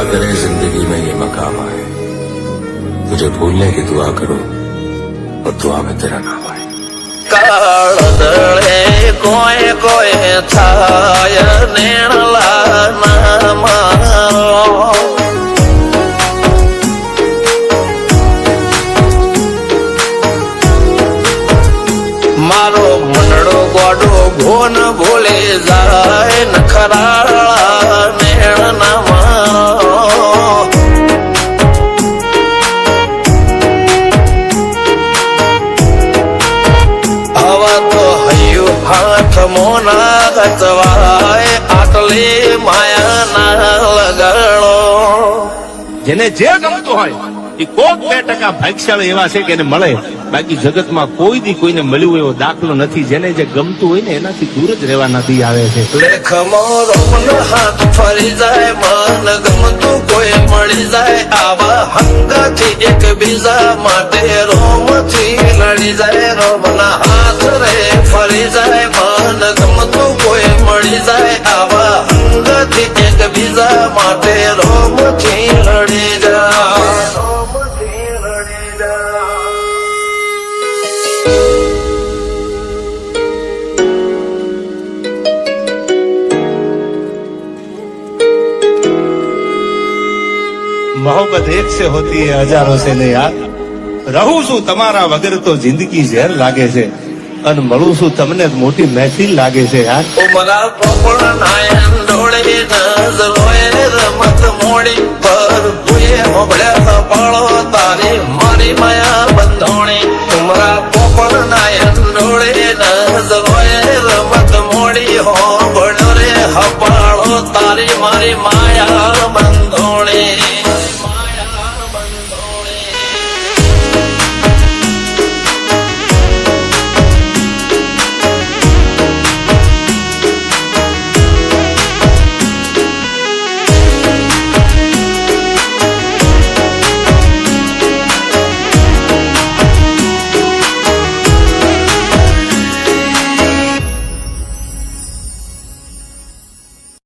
दुआ करे जिंदगी में ये मकाम आए, तुझे भूलने की दुआ करो और दुआ में तेरा नाम आए। કાળ દળે કોઈ કોઈ થાય નેણલા ના મારો મારો મનડો ગોડો ભોન ભૂલે જાય નખરાળા નેણ ના મારો હાથ મોના ગતવાય આટલી માયા ના લગાડો જેને જે ગમતું હોય એ કોક 2% ભાગ્યશાળી એવા છે કે એને મળે, બાકી જગતમાં કોઈ દી કોઈને મળ્યું એવો દાખલો નથી. જેને જે ગમતું હોય ને એનાથી દૂર જ રહેવાના દી આવે છે. લેખ મોરો મન હાથ ફરી જાય, મન ગમતું કોઈ મળી જાય, આવા હંગાથી એકબીજા માટે રોમથી લડી જાય. રોમના હાથ રે ફરી જાય, મન ગમતું કોઈ મળી જાય, આવા હંગાથી એકબીજા માટે રોમથી લડી જાય. मोहब्बत एक से होती है हजारों से ने यार. રહું છું તમારા વગર તો જિંદગી ઝેર લાગે છે, અને મળું છું તમને મોટી મહેફિલ લાગે છે યાર. ઉમરા પોપળ નાયન ડોળે નજરોએ રમત મોડી પર ભૂએ હોબળ્યા પાળો તારી મારી માયા બંધોણી. ઉમરા પોપળ નાયન ડોળે નજરોએ રમત મોડી હોબળ્યો રે હપાળો તારી મારી માયા